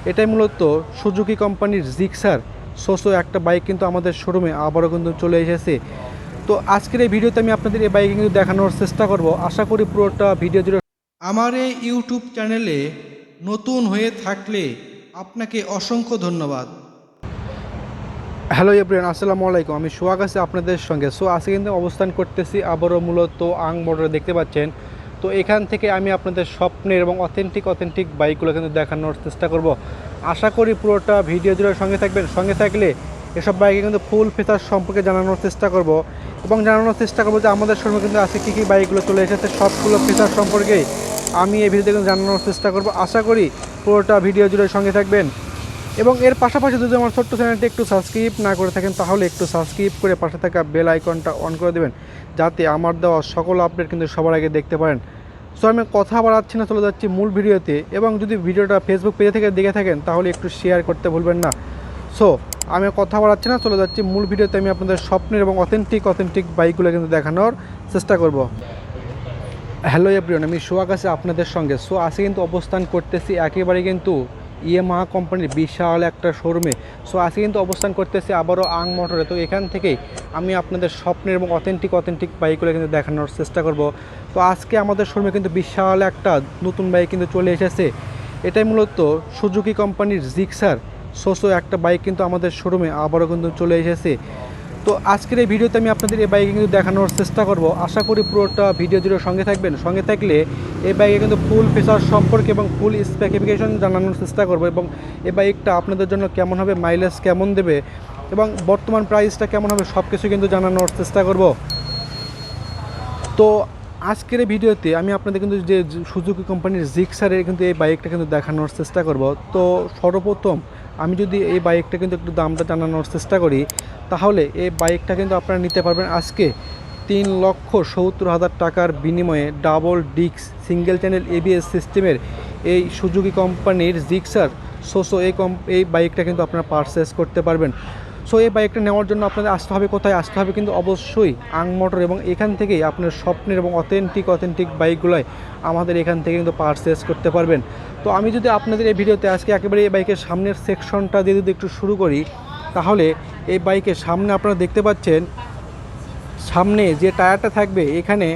এটাই মূলত সুজুকি কোম্পানির জিক্সার সোসো একটা বাইক কিন্তু আমাদের শোরুমে আবারও কিন্তু চলে এসেছে। তো আজকের এই ভিডিওতে আমি আপনাদের এই বাইক কিন্তু দেখানোর চেষ্টা করব। আশা করি পুরোটা ভিডিও জুড়ে। আমার এই ইউটিউব চ্যানেলে নতুন হয়ে থাকলে আপনাকে অসংখ্য ধন্যবাদ। হ্যালো এভরিওয়ান, আসসালামু আলাইকুম। আমি সোহাগ আছি আপনাদের সঙ্গে। আজকে কিন্তু অবস্থান করতেছি আবারও মূলত আং মোটরে, দেখতে পাচ্ছেন। তো এখান থেকে আমি আপনাদের স্বপ্নের এবং অথেন্টিক বাইকগুলো কিন্তু দেখানোর চেষ্টা করব। আশা করি পুরোটা ভিডিও জুড়ে সঙ্গে থাকবেন। সঙ্গে থাকলে এসব বাইকে কিন্তু ফুল ফিচার সম্পর্কে জানানোর চেষ্টা করব এবং জানানোর চেষ্টা করবো যে আমাদের শোরুমে কিন্তু আজকে কী বাইকগুলো চলে এসেছে, সবগুলো ফিচার সম্পর্কেই আমি এই ভিডিওতে কিন্তু জানানোর চেষ্টা করব। আশা করি পুরোটা ভিডিও জুড়ে সঙ্গে থাকবেন। এবং এর পাশাপাশি যদি আমার ছোট্ট চ্যানেলটি একটু সাবস্ক্রাইব না করে থাকেন তাহলে একটু সাবস্ক্রাইব করে পাশে থাকা বেল আইকনটা অন করে দেবেন, যাতে আমার দেওয়া সকল আপডেট কিন্তু সবার আগে দেখতে পারেন। আমি কথা বাড়াচ্ছি না, চলে যাচ্ছি মূল ভিডিওতে। এবং যদি ভিডিওটা ফেসবুক পেজে থেকে দেখে থাকেন তাহলে একটু শেয়ার করতে ভুলবেন না। আমি কথা বাড়াচ্ছি না, চলে যাচ্ছি মূল ভিডিওতে। আমি আপনাদের স্বপ্নের এবং অথেন্টিক বাইকগুলো কিন্তু দেখানোর চেষ্টা করব। হ্যালো এভরিওয়ান, আমি সোহাগ আছি আপনাদের সঙ্গে। আজকে কিন্তু অবস্থান করতেছি একেবারে কিন্তু ইয়ামাহা কোম্পানির বিশাল একটা শোরুমে। আজকে কিন্তু অবস্থান করতেছি আবারও আং মোটরে। তো এখান থেকেই আমি আপনাদের স্বপ্নের এবং অথেন্টিক বাইকগুলো কিন্তু দেখানোর চেষ্টা করব। তো আজকে আমাদের শোরুমে কিন্তু বিশাল একটা নতুন বাইক কিন্তু চলে এসেছে। এটাই মূলত সুজুকি কোম্পানির জিক্সার সোসো একটা বাইক কিন্তু আমাদের শোরুমে আবারও কিন্তু চলে এসেছে। তো আজকের এই ভিডিওতে আমি আপনাদের এই বাইকে কিন্তু দেখানোর চেষ্টা করব। আশা করি পুরোটা ভিডিও জুড়ে সঙ্গে থাকবেন। সঙ্গে থাকলে এই বাইকে কিন্তু ফুল ফিচার সম্পর্কে এবং ফুল স্পেসিফিকেশন জানানোর চেষ্টা করব এবং এই বাইকটা আপনাদের জন্য কেমন হবে, মাইলেজ কেমন দেবে এবং বর্তমান প্রাইসটা কেমন হবে, সব কিছু কিন্তু জানানোর চেষ্টা করব। তো আজকের এই ভিডিওতে আমি আপনাদের কিন্তু যে সুজুকি কোম্পানির জিক্সারের কিন্তু এই বাইকটা কিন্তু দেখানোর চেষ্টা করব। তো সর্বপ্রথম আমি যদি এই বাইকটা কিন্তু একটু দামটা জানানোর চেষ্টা করি, তাহলে এই বাইকটা কিন্তু আপনারা নিতে পারবেন আজকে 3,70,000 টাকার বিনিময়ে double disc single channel ABS সিস্টেমের এই সুজুকি কোম্পানির জিক্সার সোসো এই বাইকটা কিন্তু আপনারা পারচেস করতে পারবেন। এই বাইকটা নেওয়ার জন্য আপনাদের আসতে হবে, কোথায় আসতে হবে? কিন্তু অবশ্যই আং মোটর। এবং এখান থেকেই আপনার স্বপ্নের এবং অথেন্টিক বাইকগুলোই আমাদের এখান থেকে কিন্তু পারচেস করতে পারবেন। তো আমি যদি আপনাদের এই ভিডিওতে আজকে একেবারে এই বাইকের সামনের সেকশনটা দিয়ে যদি একটু শুরু করি, তাহলে এই বাইকের সামনে আপনারা দেখতে পাচ্ছেন, সামনে যে টায়ারটা থাকবে এখানে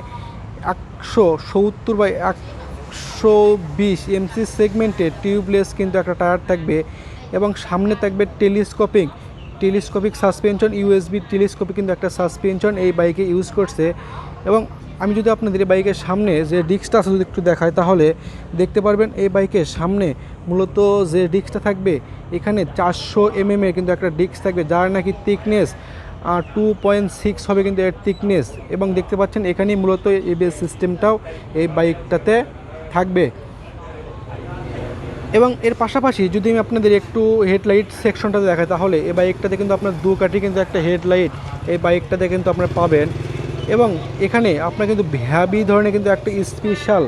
170/120 এমসি সেগমেন্টের টিউবলেস কিন্তু একটা টায়ার থাকবে এবং সামনে থাকবে টেলিস্কোপিক সাসপেনশন, ইউএসবি টেলিস্কোপিক কিন্তু একটা সাসপেনশন এই বাইকে ইউজ করছে। এবং আমি যদি আপনাদের এই বাইকের সামনে যে ডিস্কটা আছে যদি একটু দেখাই, তাহলে দেখতে পারবেন এই বাইকের সামনে মূলত যে ডিস্কটা থাকবে এখানে 400 mm কিন্তু একটা ডিস্ক থাকবে, যার নাকি থিকনেস 2.6 হবে কিন্তু এর থিকনেস। এবং দেখতে পাচ্ছেন এখানেই মূলত এবিএস সিস্টেমটাও এই বাইকটাতে থাকবে। এবং এর পাশাপাশি যদি আমি আপনাদের একটু হেডলাইট সেকশনটাতে দেখাই, তাহলে এই বাইকটাতে কিন্তু আপনার দুকাঠি কিন্তু একটা হেডলাইট এই বাইকটাতে কিন্তু আপনারা পাবেন। এবং এখানে আপনার কিন্তু হ্যাভি ধরনের কিন্তু একটা স্পেশাল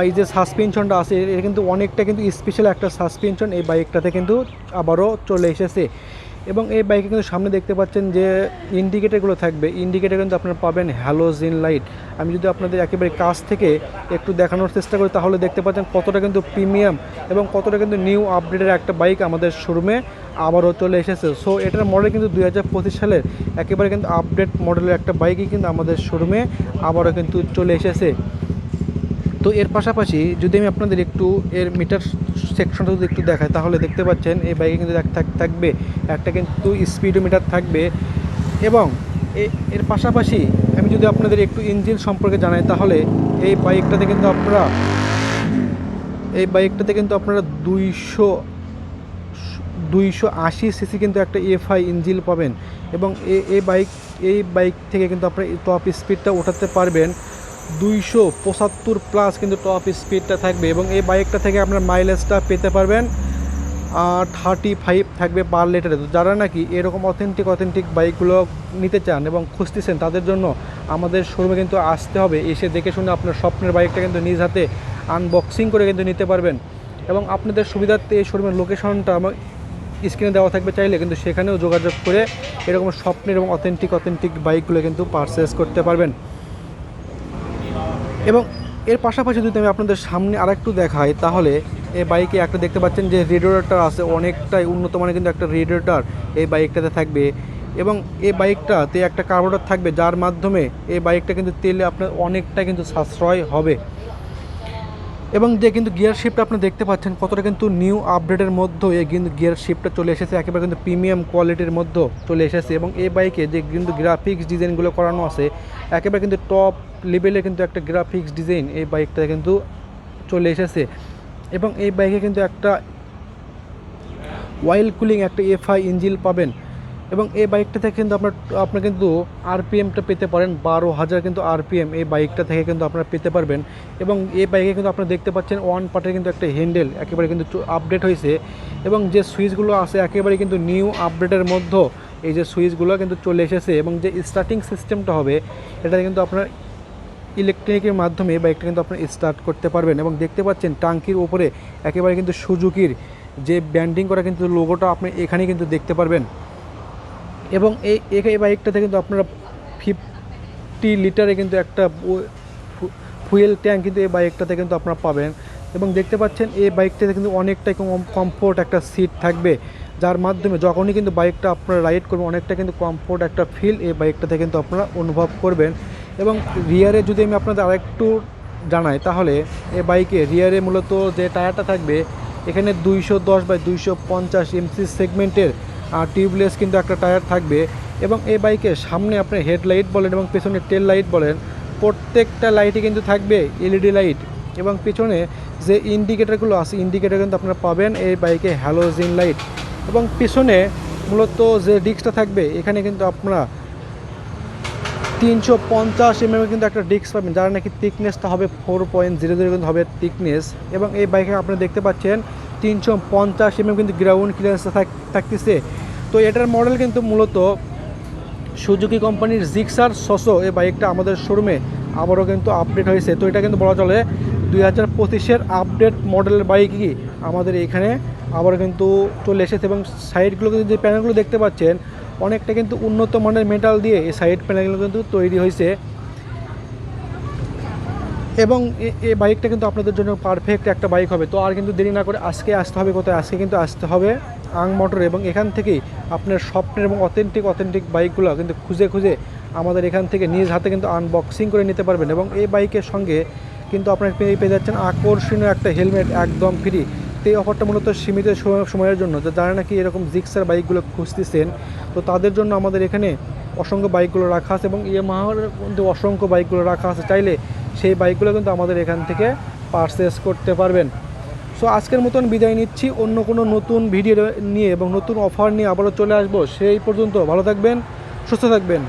এই যে সাসপেনশনটা আছে, এর কিন্তু অনেকটা কিন্তু স্পেশাল একটা সাসপেনশন এই বাইকটাতে কিন্তু আবারও চলে এসেছে। এবং এই বাইকে কিন্তু সামনে দেখতে পাচ্ছেন যে ইন্ডিকেটারগুলো থাকবে, ইন্ডিকেটার কিন্তু আপনারা পাবেন হ্যালোজেন লাইট। আমি যদি আপনাদের একেবারে কাছ থেকে একটু দেখানোর চেষ্টা করি, তাহলে দেখতে পাচ্ছেন কতটা কিন্তু প্রিমিয়াম এবং কতটা কিন্তু নিউ আপডেটের একটা বাইক আমাদের শোরুমে আবারও চলে এসেছে। এটার মডেল কিন্তু 2025 সালের একেবারে কিন্তু আপডেট মডেলের একটা বাইকই কিন্তু আমাদের শোরুমে আবারও কিন্তু চলে এসেছে। তো এর পাশাপাশি যদি আমি আপনাদের একটু এর মিটার সেকশনটা যদি একটু দেখাই, তাহলে দেখতে পাচ্ছেন এই বাইকে কিন্তু থাকবে একটা কিন্তু স্পিডোমিটার থাকবে। এবং এর পাশাপাশি আমি যদি আপনাদের একটু ইঞ্জিন সম্পর্কে জানাই, তাহলে এই বাইকটাতে কিন্তু আপনারা 280 সিসি কিন্তু একটা এফআই ইঞ্জিন পাবেন। এবং এই বাইক থেকে কিন্তু আপনারা টপ স্পিডটা ওঠাতে পারবেন 275+ কিন্তু টপ স্পিডটা থাকবে। এবং এই বাইকটা থেকে আপনার মাইলেজটা পেতে পারবেন 35 থাকবে পার লিটারে। তো যারা নাকি এরকম অথেন্টিক বাইকগুলো নিতে চান এবং খুঁজতেছেন, তাদের জন্য আমাদের শোরুমে কিন্তু আসতে হবে। এসে দেখে শুনে আপনার স্বপ্নের বাইকটা কিন্তু নিজ হাতে আনবক্সিং করে কিন্তু নিতে পারবেন। এবং আপনাদের সুবিধার্থে এই শোরুমের লোকেশনটা আমার স্ক্রিনে দেওয়া থাকবে, চাইলে কিন্তু সেখানেও যোগাযোগ করে এরকম স্বপ্নের এবং অথেন্টিক বাইকগুলো কিন্তু পারচেস করতে পারবেন। এবং এর পাশাপাশি যদি আমি আপনাদের সামনে আরেকটু দেখাই, তাহলে এই বাইকে একটা দেখতে পাচ্ছেন যে রেডিয়েটর আছে, অনেকটাই উন্নত মানের কিন্তু একটা রেডিয়েটর এই বাইকটাতে থাকবে। এবং এই বাইকটাতে একটা কার্বোরেটর থাকবে, যার মাধ্যমে এই বাইকটা কিন্তু তেলে আপনার অনেকটা কিন্তু সাশ্রয় হবে। এবং যে কিন্তু গিয়ার শিফট আপনি দেখতে পাচ্ছেন কতটা কিন্তু নিউ আপডেটের মধ্যে এই কিন্তু গিয়ার শিফটটা চলে এসেছে, একেবারে কিন্তু প্রিমিয়াম কোয়ালিটির মধ্যে চলে এসেছে। এবং এই বাইকে যে কিন্তু গ্রাফিক্স ডিজাইনগুলো করানো আছে, একেবারে কিন্তু টপ লেভেলে কিন্তু একটা গ্রাফিক্স ডিজাইন এই বাইকটা কিন্তু চলে এসেছে। এবং এই বাইকে কিন্তু একটা ওয়াইল কুলিং একটা এফআই ইঞ্জিন পাবেন। এবং এই বাইকটা থেকে কিন্তু আপনার কিন্তু আরপিএমটা পেতে পারেন 12,000 কিন্তু আরপিএম এই বাইকটা থেকে কিন্তু আপনারা পেতে পারবেন। এবং এই বাইকে কিন্তু আপনারা দেখতে পাচ্ছেন ওয়ান পার্টের কিন্তু একটা হ্যান্ডেল একেবারে কিন্তু আপডেট হয়েছে। এবং যে সুইচগুলো আছে একেবারে কিন্তু নিউ আপডেটের মধ্যে এই যে সুইচগুলো কিন্তু চলে এসেছে। এবং যে স্টার্টিং সিস্টেমটা হবে এটা কিন্তু আপনার ইলেকট্রিকের মাধ্যমে বাইকটা কিন্তু আপনি স্টার্ট করতে পারবেন। এবং দেখতে পাচ্ছেন টাঙ্কির উপরে একেবারে কিন্তু সুজুকির যে ব্যান্ডিং করা কিন্তু লোগোটা আপনি এখানে কিন্তু দেখতে পারবেন। এবং এই বাইকটাতে কিন্তু আপনারা 50 লিটারে কিন্তু একটা ফুয়েল ট্যাঙ্ক কিন্তু এই বাইকটাতে কিন্তু আপনারা পাবেন। এবং দেখতে পাচ্ছেন এই বাইকটাতে কিন্তু অনেকটাই কমফোর্ট একটা সিট থাকবে, যার মাধ্যমে যখনই কিন্তু বাইকটা আপনারা রাইড করবেন অনেকটা কিন্তু কমফোর্ট একটা ফিল এই বাইকটাতে কিন্তু আপনারা অনুভব করবেন। এবং রিয়ারে যদি আমি আপনাদের আরেকটু জানাই, তাহলে এই বাইকে রিয়ারে মূলত যে টায়ারটা থাকবে এখানে 210/250 এমসি সেগমেন্টের টিউবলেস কিন্তু একটা টায়ার থাকবে। এবং এই বাইকের সামনে আপনার হেডলাইট বলেন এবং পেছনে টেল লাইট বলেন, প্রত্যেকটা লাইটই কিন্তু থাকবে এলইডি লাইট। এবং পেছনে যে ইন্ডিকেটারগুলো আছে ইন্ডিকেটার কিন্তু আপনারা পাবেন এই বাইকে হ্যালোজেন লাইট। এবং পেছনে মূলত যে ডিস্কটা থাকবে এখানে কিন্তু আপনারা 350 কিন্তু একটা ডিস্ক পাবেন, যার নাকি থিকনেসটা হবে 4.00 কিন্তু হবে থিকনেস। এবং এই বাইকে আপনারা দেখতে পাচ্ছেন 350 কিন্তু গ্রাউন্ড ক্লিয়ারেন্স থাকতেছে। তো এটার মডেল কিন্তু মূলত সুজুকি কোম্পানির জিক্সার 600 এই বাইকটা আমাদের শোরুমে আবারও কিন্তু আপডেট হয়েছে। তো এটা কিন্তু বলা চলে 2025-এর আপডেট মডেলের বাইকই আমাদের এখানে আবারও কিন্তু চলে এসেছে। এবং সাইডগুলো কিন্তু যে প্যানেলগুলো দেখতে পাচ্ছেন অনেকটা কিন্তু উন্নত মানের মেটাল দিয়ে এই সাইড প্যানেলগুলো কিন্তু তৈরি হয়েছে। এবং এই বাইকটা কিন্তু আপনাদের জন্য পারফেক্ট একটা বাইক হবে। তো আর কিন্তু দেরি না করে আজকে আসতে হবে, কোথায় আজকে কিন্তু আসতে হবে আং মোটর। এবং এখান থেকেই আপনার স্বপ্নের এবং অথেন্টিক বাইকগুলো কিন্তু খুঁজে আমাদের এখান থেকে নিজ হাতে কিন্তু আনবক্সিং করে নিতে পারবেন। এবং এই বাইকের সঙ্গে কিন্তু আপনার পেয়ে যাচ্ছেন আকর্ষণীয় একটা হেলমেট একদম ফ্রি। তো এই অফারটা মূলত সীমিত সময়ের জন্য, যারা নাকি এরকম জিক্সার বাইকগুলো খুঁজতেছেন তো তাদের জন্য আমাদের এখানে অসংখ্য বাইকগুলো রাখা আছে। এবং ইয়ামাহার কিন্তু অসংখ্য বাইকগুলো রাখা আছে, চাইলে সেই বাইকগুলো কিন্তু আমাদের এখান থেকে পারচেস করতে পারবেন। সো আজকের মতন বিদায় নিচ্ছি, অন্য কোনো নতুন ভিডিও নিয়ে এবং নতুন অফার নিয়ে আবারও চলে আসবো। সেই পর্যন্ত ভালো থাকবেন, সুস্থ থাকবেন।